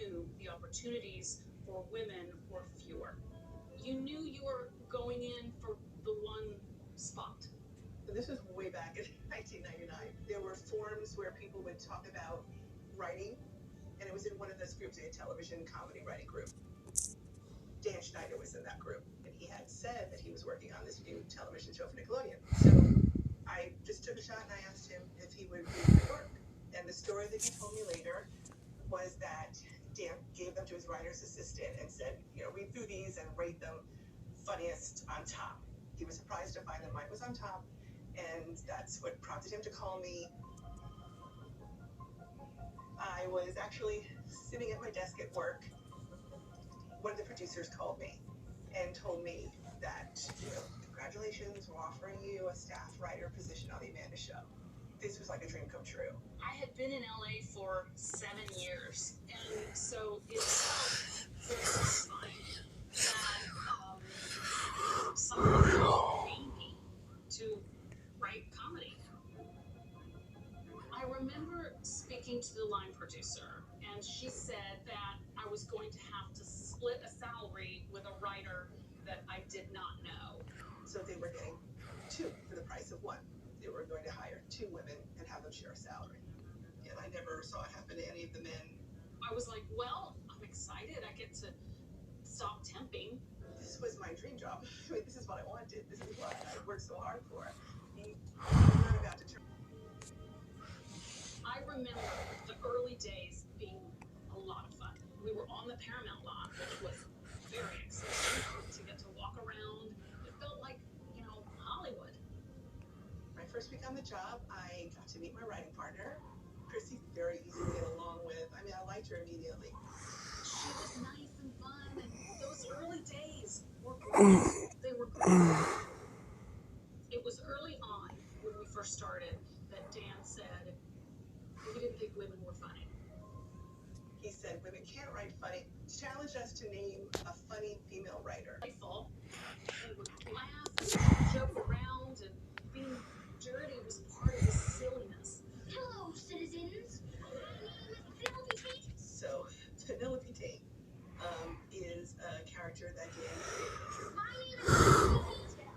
knew the opportunities for women were fewer. You knew you were going in for the one spot. This was way back in 1999. There were forums where people would talk about writing, and it was in one of those groups, a television comedy writing group. Dan Schneider was in that group, and he had said that he was working on this new television show for Nickelodeon. So I just took a shot and I asked him if he would read my work. And the story that he told me later was that Dan gave them to his writer's assistant and said, read through these and rate them funniest on top. He was surprised to find that mine was on top, and that's what prompted him to call me. I was actually sitting at my desk at work. One of the producers called me and told me that, congratulations, we're offering you a staff writer position on the Amanda Show. This was like a dream come true. I had been in LA for 7 years, and so it felt very satisfying that someone paid me to write comedy. I remember speaking to the line producer, and she said that I was going to have to split a salary with a writer that I did not know. So they were getting two for the price of one. They were going to hire two women and have them share a salary. And I never saw it happen to any of the men. I was like, well, I'm excited. I get to stop temping. This was my dream job. I mean, this is what I wanted. This is what I worked so hard for. I'm not about to turn. I remember the early days being a lot of fun. We were on the Paramount lot, which was very exciting to get to walk around. It felt like, Hollywood. My first week on the job, I got to meet my writing partner. Chrissy, very easy to get along with. I mean, I liked her immediately. She was nice and fun, and those early days were great. They were great. It was early on when we first started that Dan said he didn't think women were funny. He said women can't write funny. Challenged us to name a funny female writer. Playful. We would laugh and joke around, and being dirty was part of the silliness. Hello, citizens. My name is Penelope Tate. So, Penelope Tate is a character that Dan created. My name is Penelope Tate.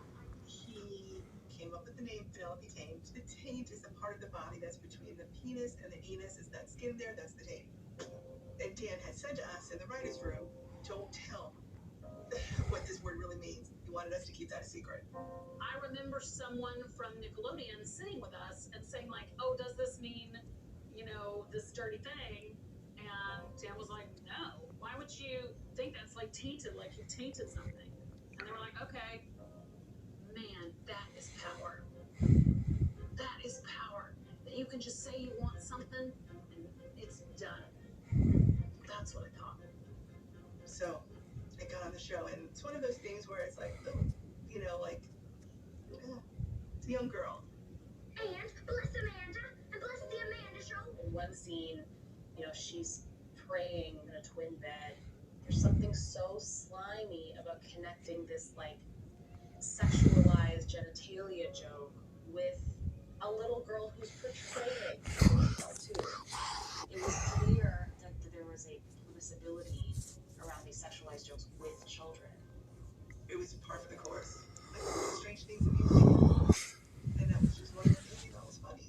He came up with the name Penelope Tate. The taint is the part of the body that's between the penis and the anus. Is that skin there? That's the taint. And Dan had said to us in the writer's room, don't tell what this word really means. He wanted us to keep that a secret. I remember someone from Nickelodeon sitting with us and saying, like, oh, does this mean, this dirty thing? And Dan was like, no. Why would you think that's like tainted, like you tainted something? And they were like, okay. Man, that is power. That is power. That you can just say you want something and it's done. That's what I thought. So I got on the show, and it's one of those things where it's like, it's a young girl. And bless Amanda, and bless the Amanda Show. In one scene, she's praying in a twin bed. There's something so slimy about connecting this, sexualized genitalia joke with a little girl who's portraying too. It was clear that there was a permissibility around these sexualized jokes with children. It was par for the course. Like the strange things that you do. And that was just one of the things that was funny.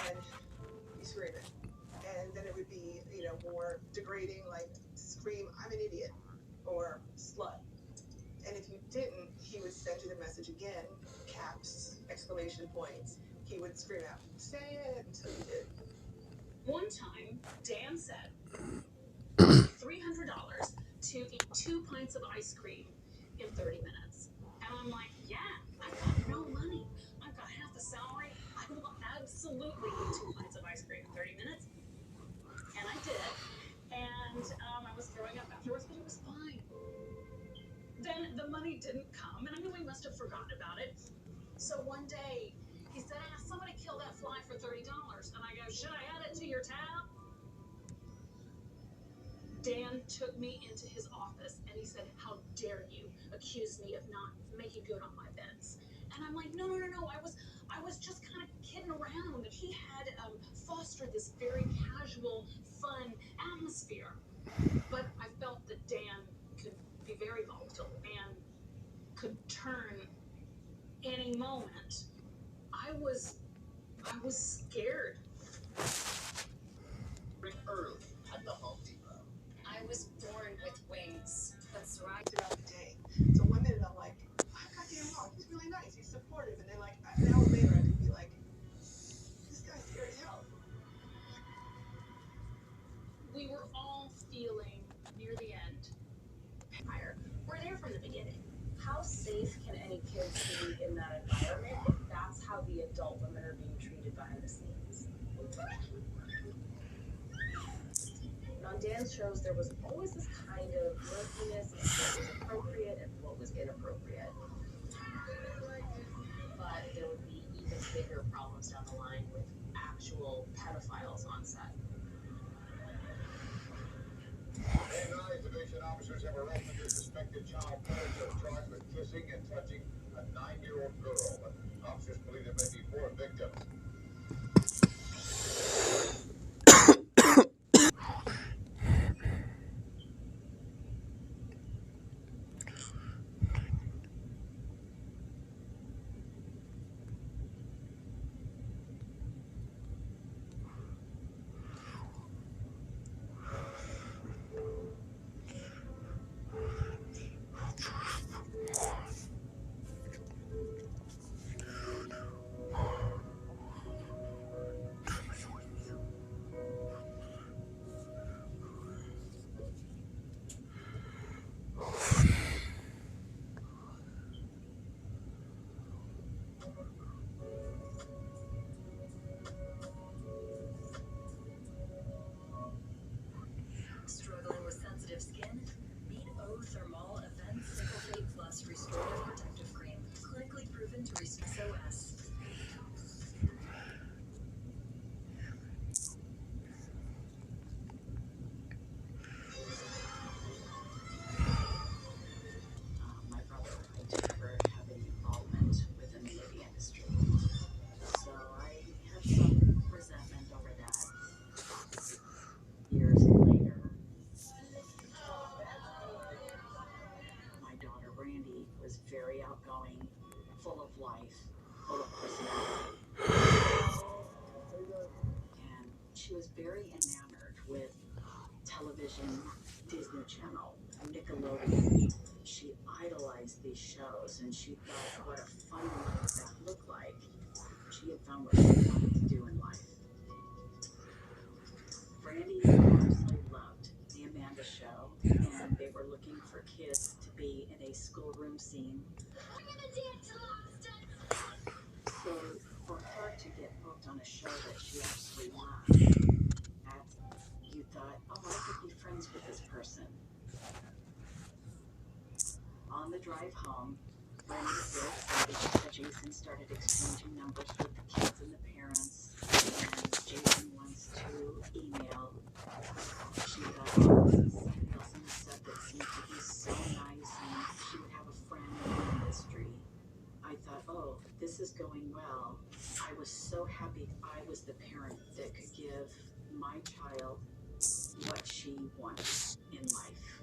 And you scream it. And then it would be, more degrading, like scream, I'm an idiot, or slut. And if you didn't, he would send you the message again, caps, exclamation points. He would scream out, say it, until you did. One time, Dan said $300 to eat 2 pints of ice cream in 30 minutes. And I'm like, yeah, I've got no money. I've got half the salary. I will absolutely eat 2 pints of ice cream in 30 minutes. And I did. And I was throwing up afterwards, but it was fine. Then the money didn't come, and I knew he must have forgotten about it. So one day, he said, somebody kill that fly for $30. And I go, should I add it to your tab? Dan took me into his office, and he said, how dare you accuse me of not making good on my bets? And I'm like, no. I was just kind of kidding around. And he had fostered this very casual, fun atmosphere. But I felt that Dan could be very volatile and could turn any moment. I was scared. Early at the Home Depot. I was born with wings. That's right. Throughout the day. So one minute I'm like, oh, goddamn wrong. He's really nice. He's supportive. And then like an hour later I could be like, this guy's scary as hell. We were all feeling near the end. We're there from the beginning. How safe can any kids be in that environment if that's how the adult women are being treated behind the scenes? And on Dan's shows, there was always this kind of murkiness of what was appropriate and what was inappropriate. But there would be even bigger problems down the line with actual pedophiles on set. Division officers have arrested a suspected child predator charged with kissing and touching a 9-year-old girl. Officers believe there may be 4 victims. Struggling with sensitive skin? Meet O-Thermal Events Nickel Plus Restorative Protective Cream. Clinically proven to restore SOS. My brother, I never have any involvement within the movie industry. So I have some resentment over that. Years later, my daughter Brandy was very outgoing, full of life, full of personality. And she was very enamored with television, Disney Channel, Nickelodeon. She idolized these shows and she thought what a fun life that looked like. She had found what she wanted to do in life. Brandy honestly loved the Amanda Show, and they were looking for kids to be in a schoolroom scene. So for her to get booked on a show that she actually loved, you thought, oh, I could be friends with this person. On the drive home, Brandy was very excited that Jason started exchanging numbers with the kids and the parents, and Jason wants to email. She thought, oh, this is somebody else on the set that seemed to be so nice, and she would have a friend in the industry. I thought, oh, this is going well. I was so happy I was the parent that could give my child what she wanted in life.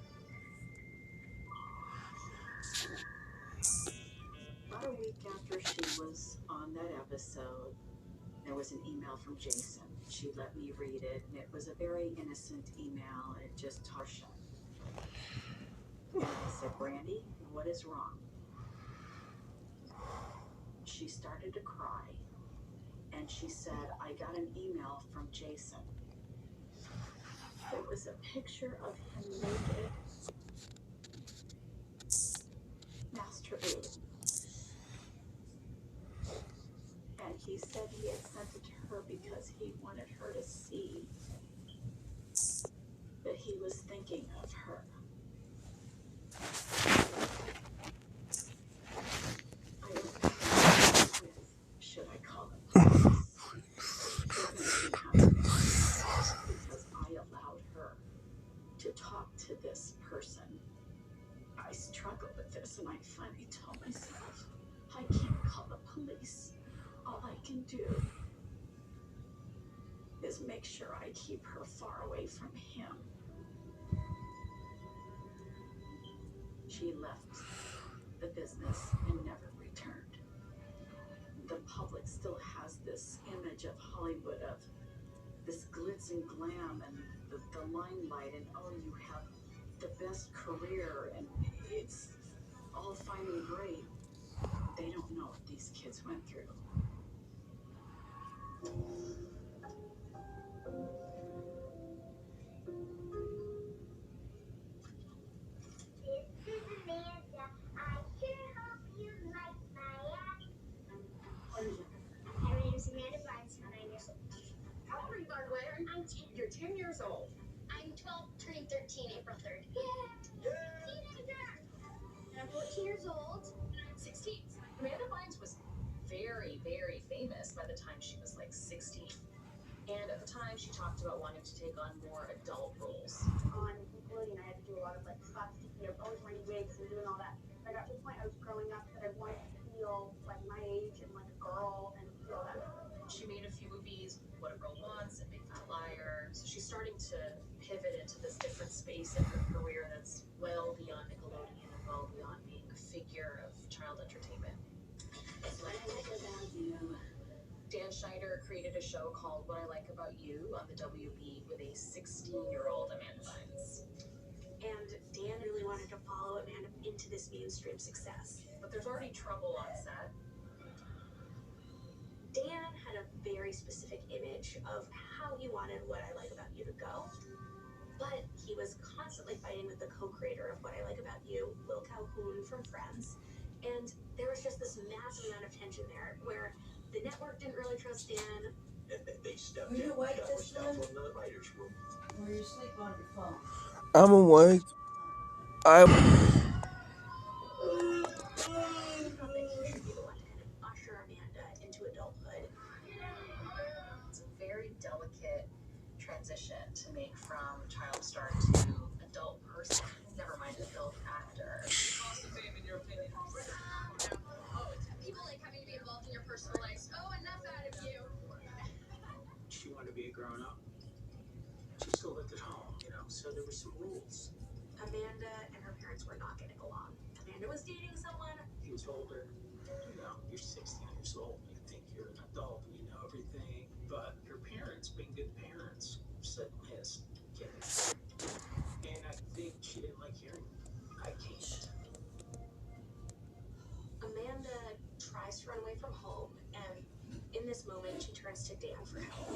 About a week after she was on that episode, there was an email from Jason. She let me read it, and it was a very innocent email. It just Tarsha. And I said, Brandy, what is wrong? She started to cry, and she said, I got an email from Jason. It was a picture of him naked, masturbating. And he said he had sent it to her because he wanted her to see that he was thinking of her. I don't know with, should I call the police? It makes me happy because I allowed her to talk to this person. I struggle with this, and I finally told myself, I can't call the police. All I can do is make sure I keep her far away from him. She left the business and never returned. The public still has this image of Hollywood, of this glitz and glam and the limelight, and oh, you have the best career and it's all fine and great. They don't know what these kids went through. This is Amanda. I sure hope you like my accent. My name is Amanda Bynes, and I'm 9 years old. How old are you, by the way? I'm 10. You're 10 years old. I'm 12, turning 13 April 3rd. Yeah. Teenager! And I'm 14 years old, and I'm 16. Amanda Bynes was very, very famous by the time she was like 16. And at the time, she talked about wanting to take on more adult roles. On Nickelodeon, I had to do a lot of like slapstick, always wearing wigs and doing all that. I got to the point I was growing up that I wanted to feel like my age and like a girl and feel that. She made a few movies, What a Girl Wants and Big Fat Liar. So she's starting to pivot into this different space in her career that's well beyond Nickelodeon and well beyond being a figure of child entertainment. That's what I like about you. Dan Schneider created a show called What I Like About You on the WB with a 16-year-old Amanda Bynes. And Dan really wanted to follow Amanda into this mainstream success. But there's already trouble on set. Dan had a very specific image of how he wanted What I Like About You to go. But he was constantly fighting with the co-creator of What I Like About You, Will Calhoun from Friends. And there was just this massive amount of tension there where the network didn't really trust Dan. They stepped Will you in. wipe That this was down one? from the writer's room. Or you sleep on your phone? I'm awake. I'm Thought that he should be the one to kind of usher Amanda into adulthood. It's a very delicate transition to make from child star to adult person. Never mind adult actor. Cost of fame, in your opinion? People like having to be involved in your personal life. Oh, enough out of you. She wanted to be a grown up. She still lived at home, so there were some rules. Amanda and her parents were not getting along. Amanda was dating someone. He was older. You're 16 years old. You think you're an adult and you know everything. But her parents, being good parents, said, Miss, get it. And I think she didn't like hearing it. I can't. Amanda tries to run away from home, and in this moment, she turns to Dan for help.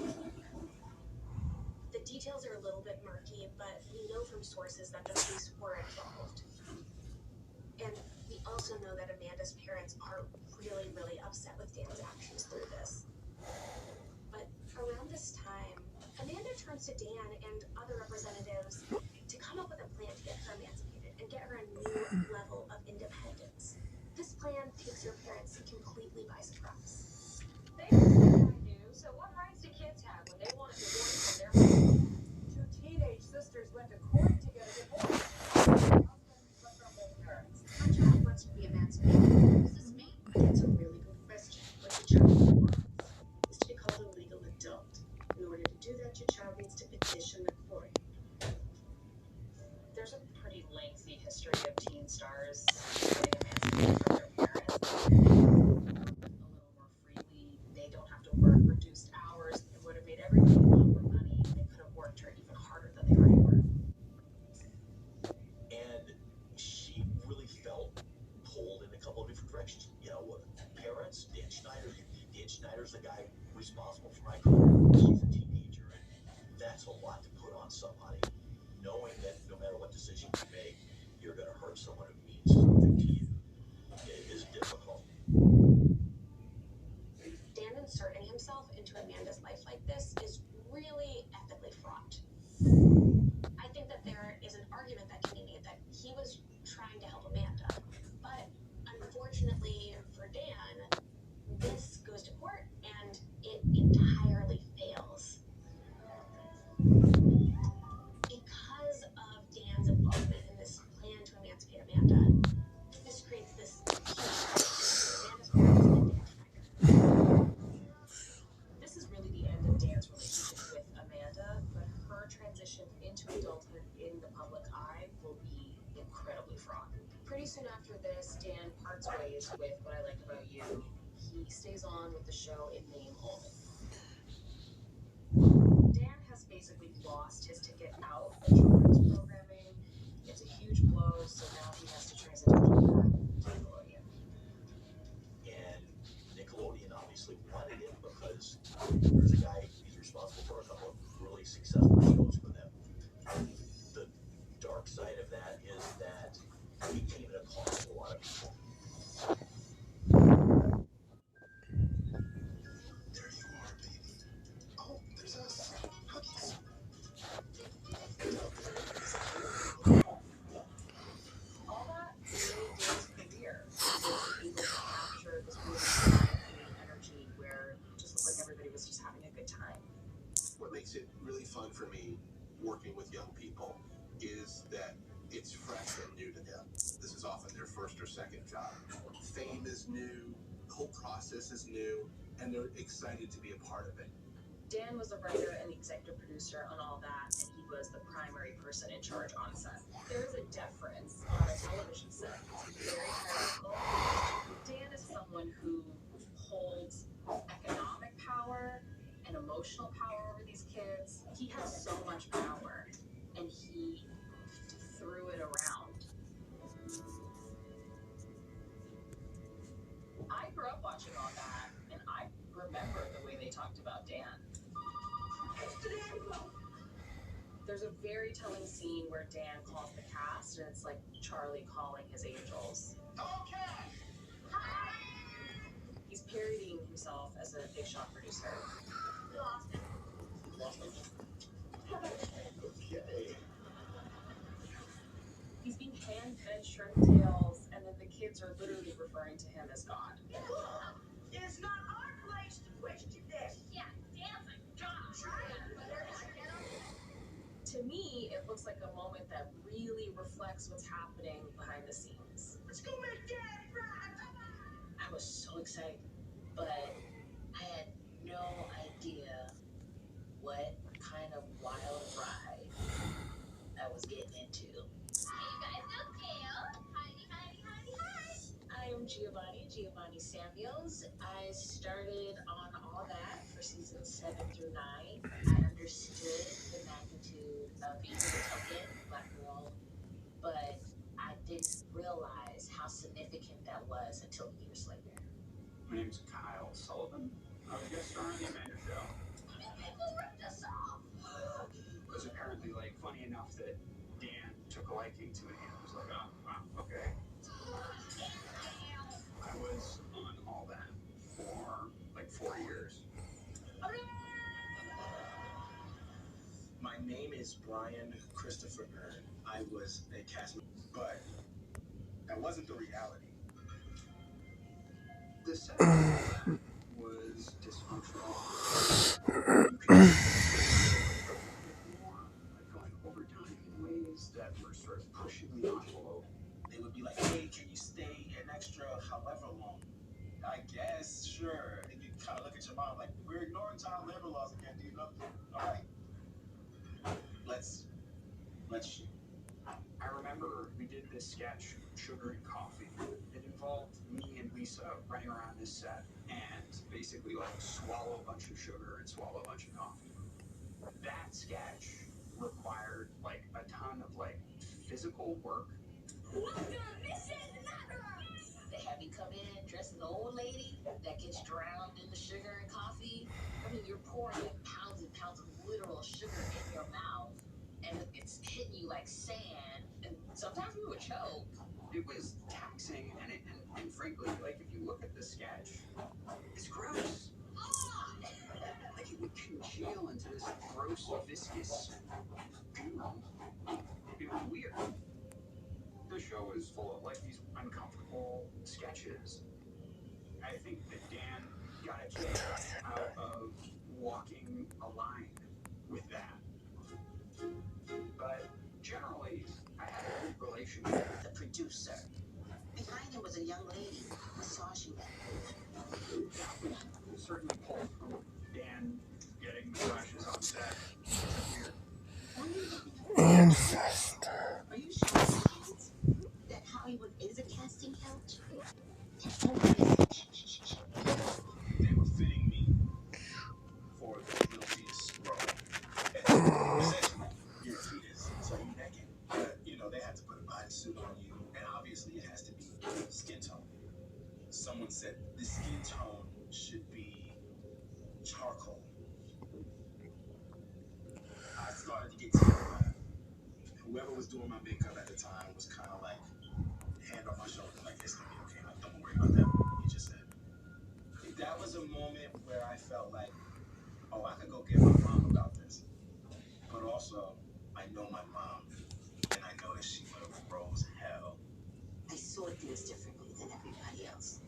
The details are a little bit murky, but we know from sources that the police were involved. And we also know that Amanda's parents are really, really upset with Dan's actions through this. But around this time, Amanda turns to Dan and other representatives to come up with a plan to get her emancipated and get her a new level of independence. This plan takes her parents completely by surprise. They knew, so what rights do kids have when they want a divorce from their parents? Two teenage sisters went to court to get a divorce. My child wants to be emancipated. Does this mean? That's a really good question. What your child wants is to be called a legal adult. In order to do that, your child needs to petition the court. There's a pretty lengthy history of teen stars getting emancipated from their parents. A little more freely. They don't have to work reduced hours. It would have made everybody want more money. They could have worked her even harder than they already were. And she really felt pulled in a couple of different directions. Parents, Dan Schneider. Dan Schneider's the guy responsible for my career. She's a teenager, and that's a lot to put on somebody. Knowing that no matter what decision you make, you're going to hurt someone who means something to you. It is difficult. Dan inserting himself into Amanda's life like this is really ethically fraught. I think that there is an argument that can be made that he was trying to help Amanda, but unfortunately for Dan, this goes to court and it entirely fails. Because of Dan's involvement in this plan to emancipate Amanda, this creates this huge between Amanda's parents and Dan Schneider. This is really the end of Dan's relationship Pretty soon after this, Dan parts ways with What I Like About You. He stays on with the show in name only. Dan has basically lost his ticket out of children's programming. It's a huge blow, so now he has to turn his attention back to Nickelodeon. And Nickelodeon obviously wanted him because there's a guy, he's responsible for a couple of really successful shows for them. The dark side of that is that he came at a cost to a lot of people. There you are, baby. Oh, there's us. Huggies. All that made Dan's career. He was able to capture this really fun, free energy where it just looked like everybody was just having a good time. What makes it really fun for me working with young people is that it's fresh and new to them. This is often their first or second job. Fame is new, the whole process is new, and they're excited to be a part of it. Dan was the writer and the executive producer on all that, and he was the primary person in charge on set. There is a deference on a television set. It's very hierarchical. Dan is someone who holds economic power and emotional power over these kids. He has so much power, and he threw it around. I grew up watching all that, and I remember the way they talked about Dan. There's a very telling scene where Dan calls the cast, and it's like Charlie calling his angels. Okay. He's parodying himself as a big shot producer. Lost him. Okay. He's being hand-fed shrimp tails, and then the kids are literally referring to him as God. It's not our place to question this. Yeah, Dan's a god. To me, it looks like a moment that really reflects what's happening behind the scenes. Let's go make Dad proud. I was so excited, but I had no idea what kind of wild ride I was getting into. Hey, you guys know Gail. Hi. I am Giovanni Samuels. I started on all that for seasons 7 through 9. I understood the magnitude of being a token black girl, but I didn't realize how significant that was until years later. My name is Kyle Sullivan. I was a guest star on the Amanda Show. People ripped us off. It was apparently like funny enough that Dan took a liking to it. He was like, oh, wow, okay. I was on all that for like 4 years. My name is Brian Christopher Earn. I was a cast member, but that wasn't the reality. The set was dysfunctional. You could more, like going overtime in ways that were sort of pushing the envelope. They would be like, hey, can you stay an extra however long? I guess, sure. And you kind of look at your mom like, we're ignoring child labor laws and can't do nothing. All right. Let's shoot. I remember we did this sketch, Sugar and Coffee. It involved me and Lisa running around this set and basically like swallow a bunch of sugar and swallow a bunch of coffee. That sketch required like a ton of like physical work. What's your mission? They have you come in dressed as an old lady that gets drowned in the sugar and coffee. I mean, you're pouring like pounds and pounds of literal sugar in your mouth, and it's hitting you like sand, and sometimes we would choke. It was taxing, and frankly, like if you look at the sketch, it's gross. Like it would congeal into this gross, viscous goo. It was weird. The show is full of like these uncomfortable sketches. I think that Dan got a kick out of walking a line with that. But generally, I had a good relationship with The producer. Behind him was a young lady massaging them. certainly pulled from Dan getting massages on set. Weird. And faster. Are you sure that Hollywood isn't skin tone should be charcoal. I started to get terrified. Whoever was doing my makeup at the time was kind of like hand on my shoulder, like it's gonna be okay. Like don't worry about that. You just said that was a moment where I felt like, oh, I could go get my mom about this. But also, I know my mom, and I know that she would have rose hell. I saw things differently than everybody else.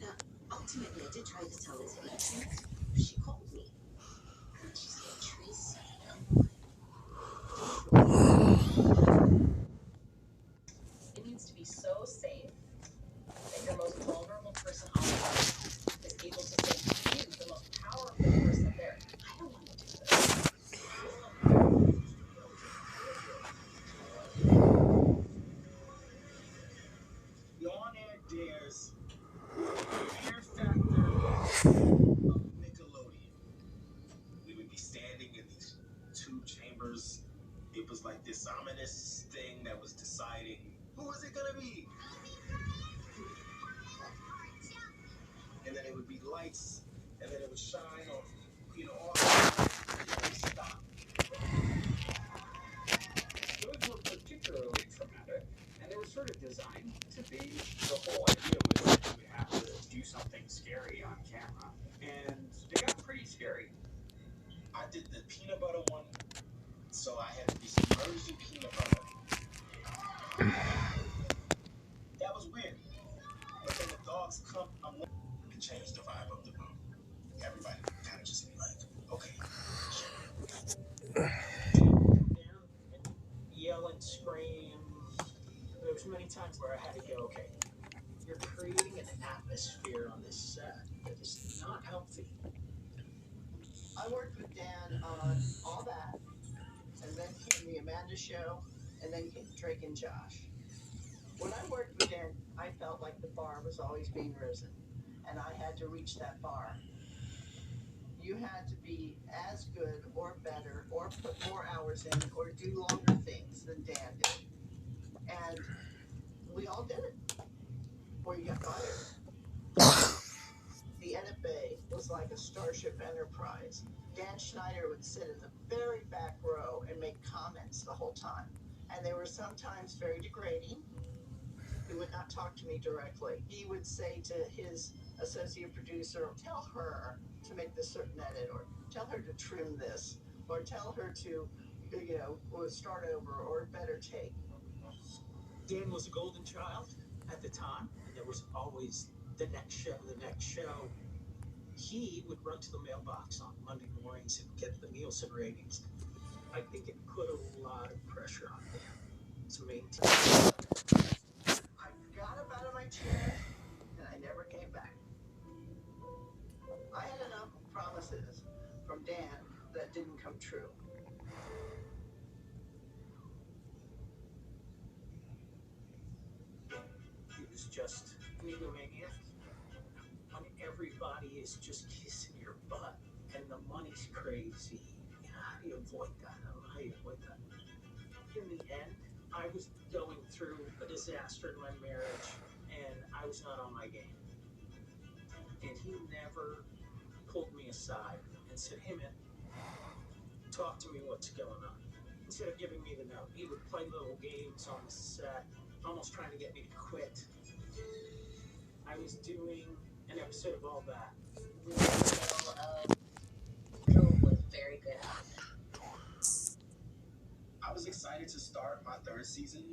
Now, ultimately, I did try to tell it to Adrian. She called me. She said, Tracy, come on. It needs to be so safe that your most vulnerable person on the planet is able to say, you, the most powerful person there, I don't want to do this. The on-air dares were the fear factor of Nickelodeon. We would be standing in these two chambers. It was like this ominous thing that was deciding who was it gonna be. And then it would be lights, and then it would shine on, all and it would stop. Those were particularly traumatic, and they were sort of designed to be. The whole idea was that you would have to do something scary on camera, and they got pretty scary. I did the peanut butter one, so I had to be submerged in peanut butter. That was weird. But then the dogs come, it changed the vibe of the room. Everybody would kind of just be like, okay, Come down and yell and scream. There was many times where I had to go, okay, you're creating an atmosphere on this set that is not healthy. I worked with Dan on all that, and then came the Amanda Show, and then came Drake and Josh. When I worked with Dan, I felt like the bar was always being risen, and I had to reach that bar. You had to be as good or better or put more hours in or do longer things than Dan did. And we all did it, or you got fired. The NFA was like a Starship Enterprise. Dan Schneider would sit in the very back row and make comments the whole time. And they were sometimes very degrading. He would not talk to me directly. He would say to his associate producer, tell her to make this certain edit, or tell her to trim this, or tell her to, start over, or better take. Dan was a golden child at the time, and there was always the next show, the next show. He would run to the mailbox on Monday mornings and get the Nielsen ratings. I think it put a lot of pressure on Dan to maintain. I got up out of my chair, and I never came back. I had enough promises from Dan that didn't come true. He was just an egomaniac. When everybody is just kissing your butt and the money's crazy, how do you avoid that? How do you avoid that? In the end, I was going through a disaster in my marriage, and I was not on my game. And he never pulled me aside and said, hey man, talk to me, what's going on? Instead of giving me the note, he would play little games on the set, almost trying to get me to quit. I was doing an episode of All That. We were in the middle of, Joe was very good at it. I was excited to start my third season.